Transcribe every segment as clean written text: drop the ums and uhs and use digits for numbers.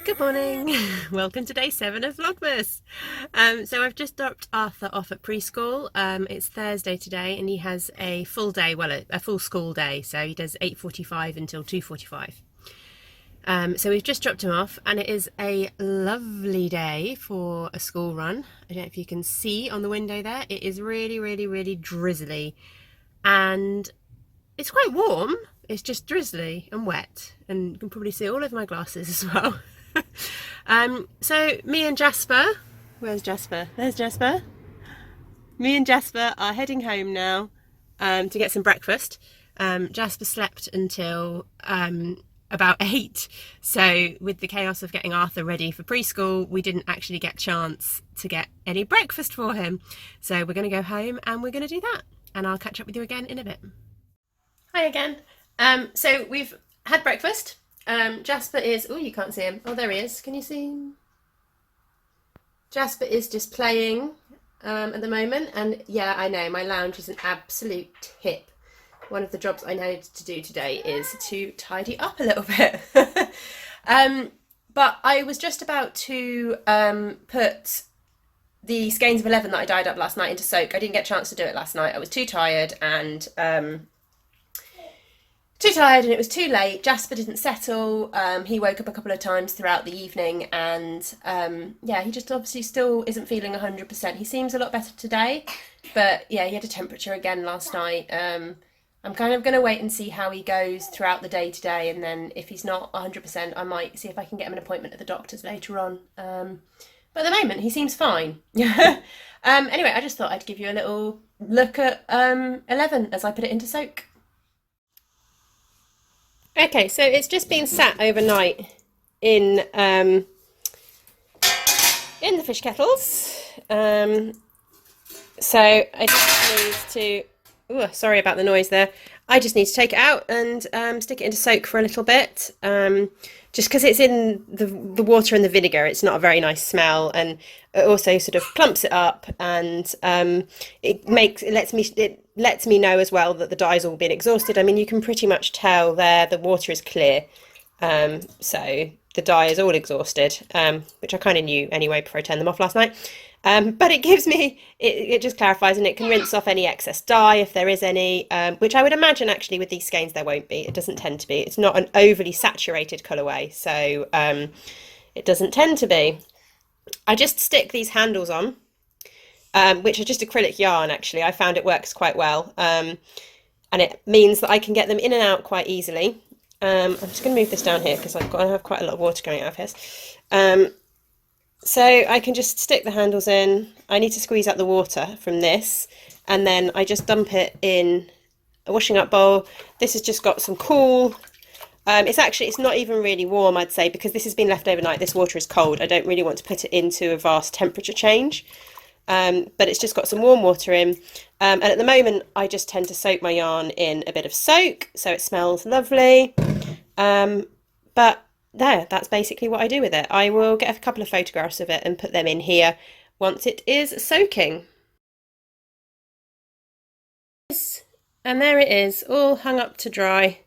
Good morning. Welcome to day 7 of Vlogmas. So I've just dropped Arthur off at preschool. It's Thursday today and he has a full day, well a full school day, so he does 8:45 until 2:45. So we've just dropped him off and it is a lovely day for a school run. I don't know if you can see on the window there, it is really drizzly and it's quite warm. It's just drizzly and wet, and you can probably see all over my glasses as well. So me and Jasper, where's Jasper? There's Jasper. Me and Jasper are heading home now to get some breakfast. Jasper slept until about 8, so with the chaos of getting Arthur ready for preschool, we didn't actually get a chance to get any breakfast for him. So we're going to go home and we're going to do that, and I'll catch up with you again in a bit. Hi again. So we've had breakfast. Jasper is, oh, you can't see him. Oh, there he is. Can you see him? Jasper is just playing at the moment. And yeah, I know, my lounge is an absolute tip. One of the jobs I need to do today is to tidy up a little bit. But I was just about to put the skeins of 11 that I dyed up last night into soak. I didn't get a chance to do it last night. I was too tired and it was too late. Jasper didn't settle. He woke up a couple of times throughout the evening and yeah, he just obviously still isn't feeling 100%. He seems a lot better today, but yeah, he had a temperature again last night. I'm kind of going to wait and see how he goes throughout the day today, and then if he's not 100%, I might see if I can get him an appointment at the doctor's later on. But at the moment, he seems fine. Anyway, I just thought I'd give you a little look at 11 as I put it into soak. Okay, so it's just been sat overnight in the fish kettles. So I just need to, ooh, sorry about the noise there. I just need to take it out and stick it into soak for a little bit. Just because it's in the water and the vinegar, it's not a very nice smell, and it also sort of plumps it up, and it lets me know as well that the dye's all been exhausted. I mean, you can pretty much tell there the water is clear, so the dye is all exhausted, which I kind of knew anyway before I turned them off last night. But it gives me, it just clarifies, and it can rinse off any excess dye if there is any, which I would imagine actually with these skeins there won't be. It doesn't tend to be. It's not an overly saturated colourway, so it doesn't tend to be. I just stick these handles on, which are just acrylic yarn actually. I found it works quite well, and it means that I can get them in and out quite easily. I'm just going to move this down here because I have quite a lot of water going out of here. So I can just stick the handles in. I need to squeeze out the water from this, and then I just dump it in a washing up bowl. This has just got some cool, it's not even really warm, I'd say, because this has been left overnight. This water is cold. I don't really want to put it into a vast temperature change, but it's just got some warm water in, and at the moment I just tend to soak my yarn in a bit of soak so it smells lovely, but there, that's basically what I do with it. I will get a couple of photographs of it and put them in here once it is soaking. And there it is, all hung up to dry.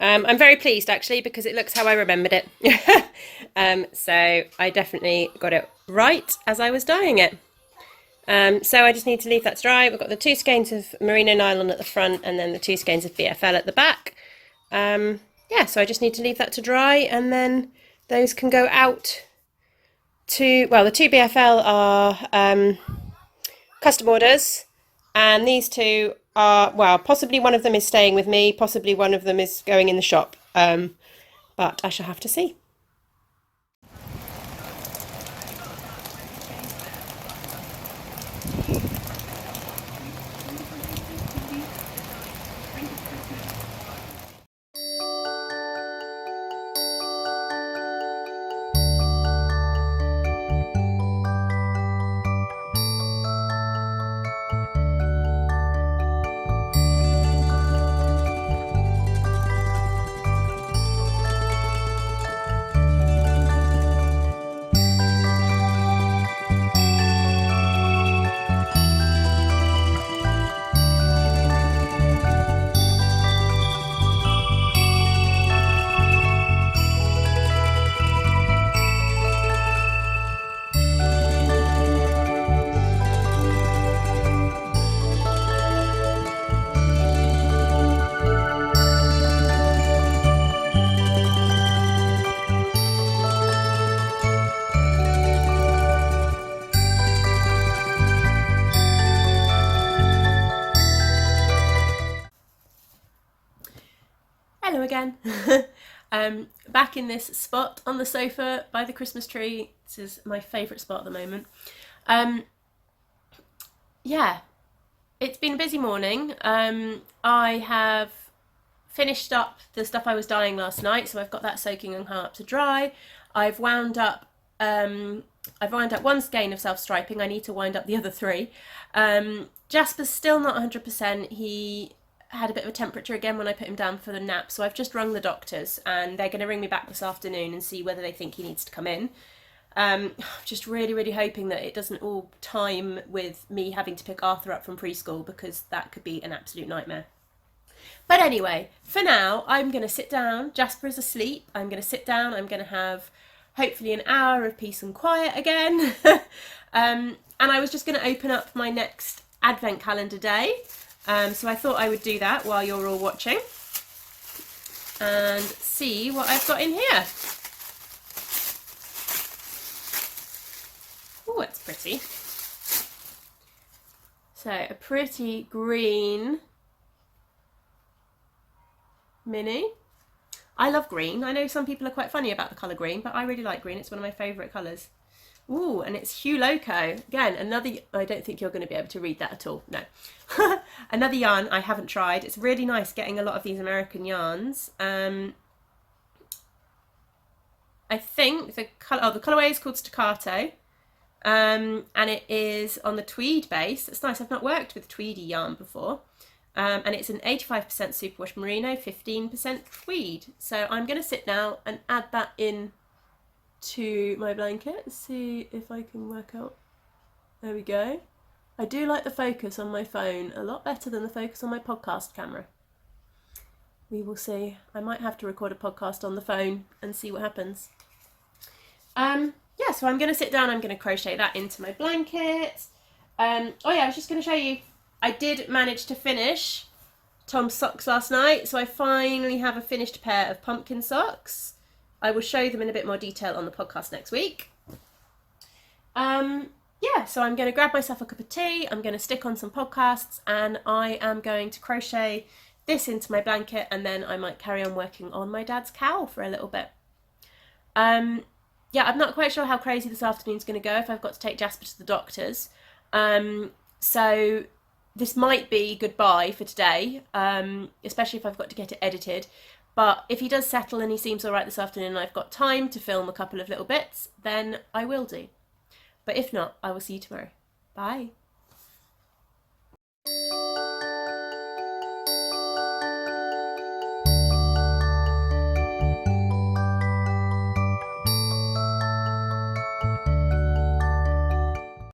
I'm very pleased actually because it looks how I remembered it. So I definitely got it right as I was dyeing it. So I just need to leave that to dry. We've got the 2 skeins of merino nylon at the front and then the 2 skeins of BFL at the back. Yeah, so I just need to leave that to dry, and then those can go out to, well, the 2 BFL are custom orders, and these 2 are, well, possibly one of them is staying with me, possibly one of them is going in the shop, but I shall have to see. Hello again. Back in this spot on the sofa by the Christmas tree. This is my favourite spot at the moment. Yeah, it's been a busy morning. I have finished up the stuff I was dyeing last night, so I've got that soaking and hung up to dry. I've wound up one skein of self-striping. I need to wind up the other three. Jasper's still not 100%. He had a bit of a temperature again when I put him down for the nap, so I've just rung the doctors and they're going to ring me back this afternoon and see whether they think he needs to come in. Just really hoping that it doesn't all time with me having to pick Arthur up from preschool, because that could be an absolute nightmare. But anyway, for now, I'm going to sit down. Jasper is asleep. I'm going to sit down. I'm going to have hopefully an hour of peace and quiet again. And I was just going to open up my next advent calendar day. So I thought I would do that while you're all watching and see what I've got in here. Oh, it's pretty. So a pretty green mini. I love green. I know some people are quite funny about the colour green, but I really like green. It's one of my favourite colours. Ooh, and it's Hue Loco. Again, another, I don't think you're going to be able to read that at all. No. Another yarn I haven't tried. It's really nice getting a lot of these American yarns. I think the colourway is called Staccato. And it is on the tweed base. It's nice. I've not worked with tweedy yarn before. And it's an 85% superwash merino, 15% tweed. So I'm going to sit now and add that in to my blanket. See if I can work out. There we go. I do like the focus on my phone a lot better than the focus on my podcast camera. We will see. I might have to record a podcast on the phone and see what happens. Yeah, so I'm going to sit down. I'm going to crochet that into my blanket. Oh yeah, I was just going to show you. I did manage to finish Tom's socks last night, so I finally have a finished pair of pumpkin socks. I will show them in a bit more detail on the podcast next week. Yeah, so I'm going to grab myself a cup of tea, I'm going to stick on some podcasts, and I am going to crochet this into my blanket, and then I might carry on working on my dad's cowl for a little bit. Yeah, I'm not quite sure how crazy this afternoon's going to go if I've got to take Jasper to the doctor's. So this might be goodbye for today, especially if I've got to get it edited. But if he does settle and he seems all right this afternoon and I've got time to film a couple of little bits, then I will do. But if not, I will see you tomorrow. Bye.